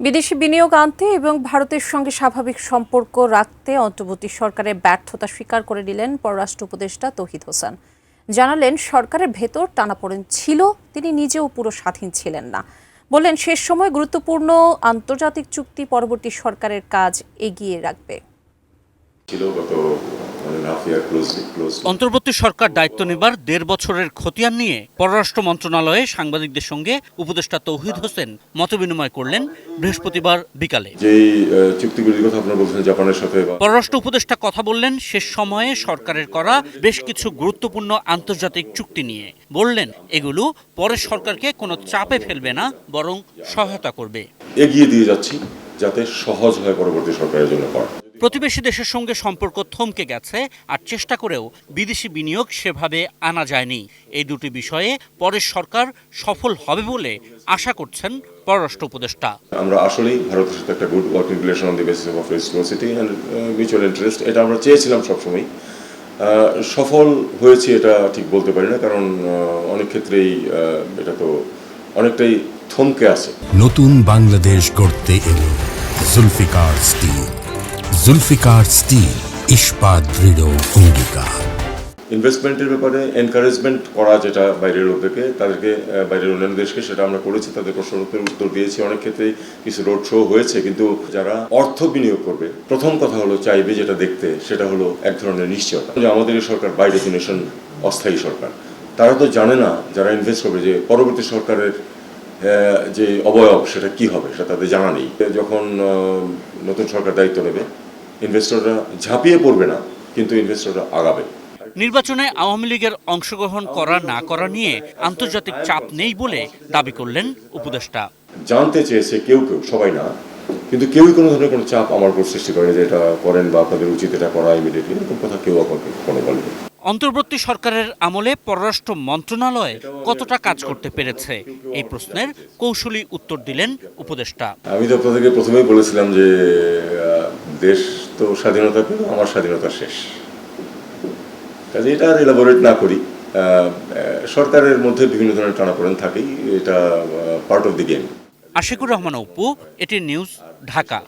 বিদেশি বিনিয়োগ আনতে এবং ভারতের সঙ্গে স্বাভাবিক সম্পর্ক রাখতে অন্তর্বর্তী সরকারের ব্যর্থতা স্বীকার করে নিলেন পররাষ্ট্র উপদেষ্টা তৌহিদ হোসেন। জানালেন, সরকারের ভেতর টানাপোড়েন ছিল, তিনি নিজেও পুরো স্বাধীন ছিলেন না। বললেন, শেষ সময় গুরুত্বপূর্ণ আন্তর্জাতিক চুক্তি পরবর্তী সরকারের কাজ এগিয়ে রাখবে। অন্তর্বর্তী সরকার দায়িত্ব নেবার ১.৫ বছরের খতিয়ান নিয়ে পররাষ্ট্র মন্ত্রণালয়ে সাংবাদিকদের সঙ্গে উপদেষ্টা তৌহিদ হোসেন মতবিনিময় করলেন বৃহস্পতিবার বিকালে। পররাষ্ট্র উপদেষ্টা কথা বললেন শেষ সময়ে সরকারের করা বেশ কিছু গুরুত্বপূর্ণ আন্তর্জাতিক চুক্তি নিয়ে। বললেন, এগুলো পরের সরকারকে কোনো চাপে ফেলবে না, বরং সহায়তা করবে। এগিয়ে দিয়ে যাচ্ছি যাতে সহজ হয় পরবর্তী সরকারের জন্য করা। প্রতিবেশী দেশের সঙ্গে সম্পর্ক থমকে গেছে, আর চেষ্টা করেও বিদেশি বিনিয়োগ সেভাবে আনা যায়নি। এই দুটি বিষয়ে পরের সরকার সফল হবে বলে আশা করছেন পররাষ্ট্র উপদেষ্টা। আমরা আসলেই ভারতের সাথে একটা good working relation on the basis of reciprocity and mutual interest, এটা আমরা চেয়েছিলাম সবসময়। সফল হয়েছে এটা ঠিক বলতে পারি না, কারণ অনেক ক্ষেত্রেই এটা তো অনেকটাই থমকে আছে। নতুন বাংলাদেশ গড়তে এলো জুলফিকার স্টিল। জুলফিকার স্টিল, ইস্পাত দৃঢ় অঙ্গীকার। ইনভেস্টমেন্টের ব্যাপারে এনকারেজমেন্ট করা, যেটা বাইরের লোকদেরকে, তাদেরকে বাইরের অন্যান্য দেশকে, সেটা আমরা করেছি। তাদের প্রশ্নের উত্তর দিয়েছি। অনেক ক্ষেত্রেই কিছু রোড শো হয়েছে, কিন্তু যারা অর্থ বিনিয়োগ করবে, প্রথম কথা হলো চাইবে যেটা দেখতে, সেটা হলো এক ধরনের নিশ্চয়তা যে আমাদের এই সরকার বাই ডেফিনেশন অস্থায়ী সরকার। তারা তো জানে না, যারা ইনভেস্ট করবে, যে পরবর্তী সরকারের যে অবয়ব সেটা কি হবে, সেটা তাদের জানা নেই। যখন নতুন সরকার দায়িত্ব নেবে, ইনভেস্টররা ঝাঁপিয়ে পড়বে না, কিন্তু ইনভেস্টররা আগাবে। নির্বাচনে আওয়ামী লীগের অংশগ্রহণ করা না করা নিয়ে আন্তর্জাতিক চাপ নেই বলে দাবি করলেন উপদেষ্টা। জানতে চেয়েছে কেউ কেউ, সবাই না, কিন্তু কেউই কোনো ধরনের কোনো চাপ আমার উপর সৃষ্টি করেনি যে এটা করেন বা আপনাদের উচিত এটা করা ইমিডিয়েটলি, এরকম কথা কেউ কোনো বলেনি। অন্তর্বর্তী সরকারের আমলে পররাষ্ট্র মন্ত্রণালয় কতটা কাজ করতে পেরেছে, এই প্রশ্নের কৌশলী উত্তর দিলেন উপদেষ্টা। আমি তো আপনাদেরকে প্রথমেই বলেছিলাম যে দেশ তো স্বাধীনতা পেল, আমার স্বাধীনতা শেষ। কাজে এটা আর এলাবোরেট না করি। সরকারের মধ্যে বিভিন্ন ধরনের টানাপোড়েন থাকেই, এটা part of the game. Ashikur Rahman Apu, এটি নিউজ, ঢাকা।